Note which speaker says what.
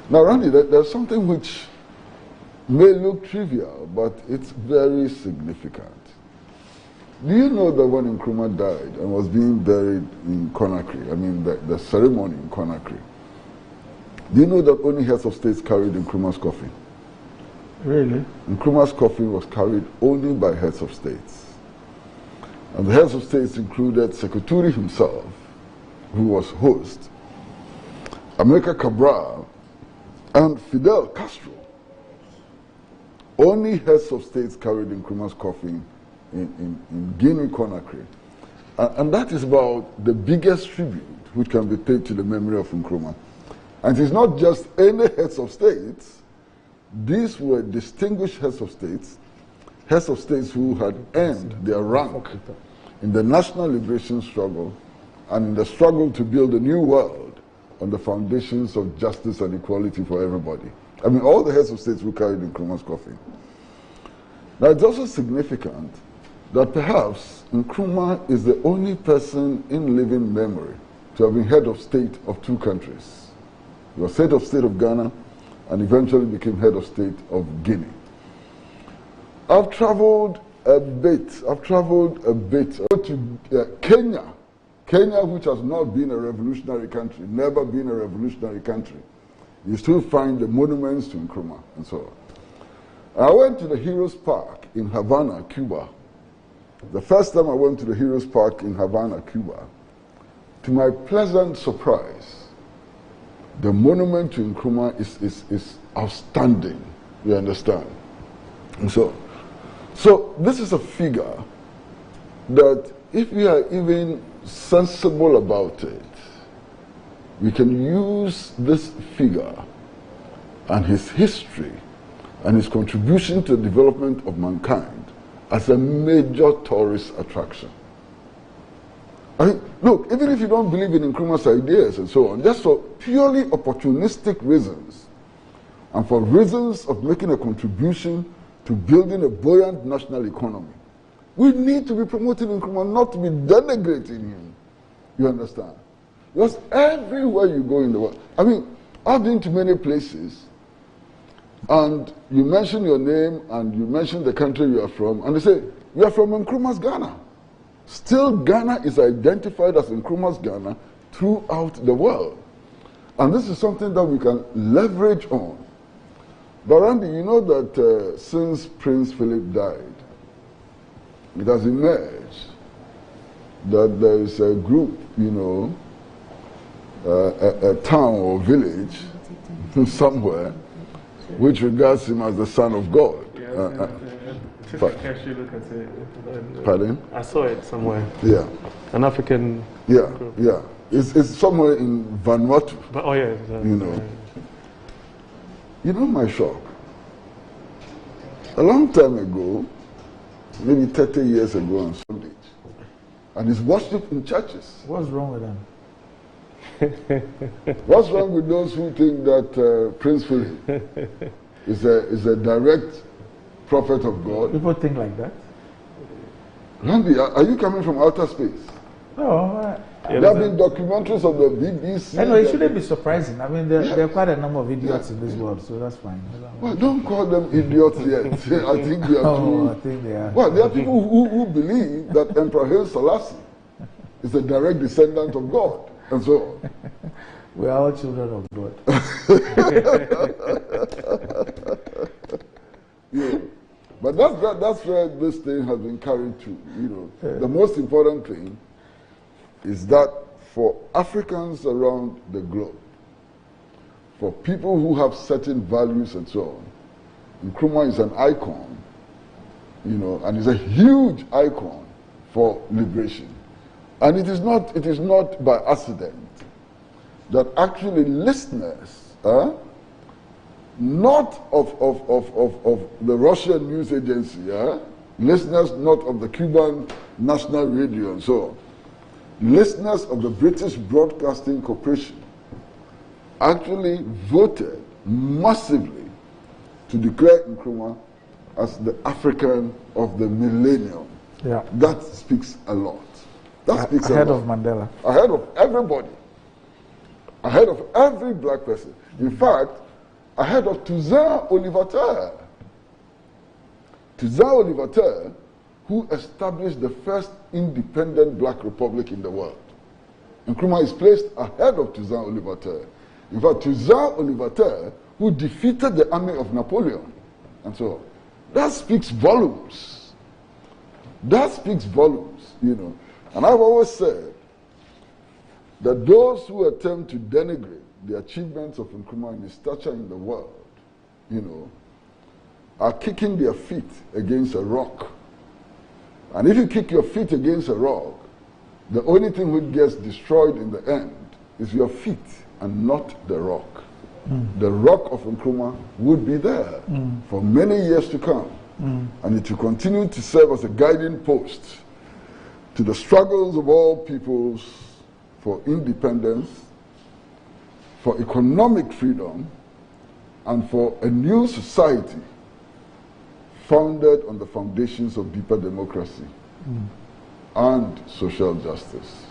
Speaker 1: Now, Randy, there's something which may look trivial, but it's very significant. Do you know that when Nkrumah died and was being buried in Conakry, I mean the ceremony in Conakry, do you know that only heads of states carried Nkrumah's coffin?
Speaker 2: Really?
Speaker 1: Nkrumah's coffin was carried only by heads of states. And the heads of states included Secretary himself, who was host, Amilcar Cabral, and Fidel Castro. Only heads of states carried Nkrumah's coffin in Guinea, Conakry. And that is about the biggest tribute which can be paid to the memory of Nkrumah. And it's not just any heads of states. These were distinguished heads of states who had earned their rank in the national liberation struggle and in the struggle to build a new world on the foundations of justice and equality for everybody. I mean, all the heads of states who carried Nkrumah's coffin. Now, it's also significant that perhaps Nkrumah is the only person in living memory to have been head of state of two countries. He was head of state of Ghana and eventually became head of state of Guinea. I've traveled a bit to Kenya. Kenya, which has not been a revolutionary country, never been a revolutionary country. You still find the monuments to Nkrumah and so on. I went to the Heroes Park in Havana, Cuba. The first time I went to the Heroes Park in Havana, Cuba, to my pleasant surprise, the monument to Nkrumah is outstanding, you understand? And so this is a figure that if we are even sensible about it, we can use this figure and his history and his contribution to the development of mankind as a major tourist attraction. I mean, look, even if you don't believe in Nkrumah's ideas and so on, just for purely opportunistic reasons and for reasons of making a contribution to building a buoyant national economy, we need to be promoting Nkrumah, not to be denigrating him. You understand? Because everywhere you go in the world, I mean, I've been to many places, and you mention your name and you mention the country you are from, and they say, you are from Nkrumah's Ghana. Still, Ghana is identified as Nkrumah's Ghana throughout the world. And this is something that we can leverage on. But Randy, you know that since Prince Philip died, it has emerged that there is a group, you know, a town or village somewhere which regards him as the Son of God. Pardon?
Speaker 3: I saw it somewhere.
Speaker 1: Yeah.
Speaker 3: An African
Speaker 1: group. Yeah. It's somewhere in Vanuatu.
Speaker 3: But, oh yeah.
Speaker 1: You know. You know my shock? A long time ago, maybe 30 years ago on Sundays, and it's worshipped in churches.
Speaker 2: What's wrong with them?
Speaker 1: What's wrong with those who think that Prince Philip is a direct prophet of God?
Speaker 2: People think like that?
Speaker 1: Randy, are you coming from outer space?
Speaker 2: No.
Speaker 1: There have been documentaries of the BBC.
Speaker 2: Anyway, it shouldn't be surprising. I mean, there are quite a number of idiots in this world, so that's fine.
Speaker 1: Well, don't call them idiots yet. I think they are too.
Speaker 2: I think they are.
Speaker 1: Well, there are people who believe that Emperor Haile Selassie is a direct descendant of God, and so on.
Speaker 2: We are all children of God.
Speaker 1: Yeah. But that's where this thing has been carried to. You know, the most important thing is that for Africans around the globe, for people who have certain values and so on, Nkrumah is an icon, you know, and is a huge icon for liberation. And it is not by accident that actually listeners, not of the Russian news agency, listeners not of the Cuban National Radio and so on, listeners of the British Broadcasting Corporation actually voted massively to declare Nkrumah as the African of the millennium.
Speaker 2: Yeah.
Speaker 1: That speaks a lot. That speaks
Speaker 2: ahead
Speaker 1: a lot.
Speaker 2: of Mandela.
Speaker 1: Ahead of everybody. Ahead of every black person. In fact, ahead of Toussaint Louverture. Toussaint Louverture, who established the first independent black republic in the world. Nkrumah is placed ahead of Toussaint Louverture. In fact, Toussaint Louverture, who defeated the army of Napoleon, and so on. That speaks volumes. That speaks volumes, you know. And I've always said that those who attempt to denigrate the achievements of Nkrumah and his stature in the world, you know, are kicking their feet against a rock. And if you kick your feet against a rock, the only thing which gets destroyed in the end is your feet and not the rock. The rock of Nkrumah would be there for many years to come. And it will continue to serve as a guiding post to the struggles of all peoples for independence, for economic freedom, and for a new society founded on the foundations of deeper democracy and social justice.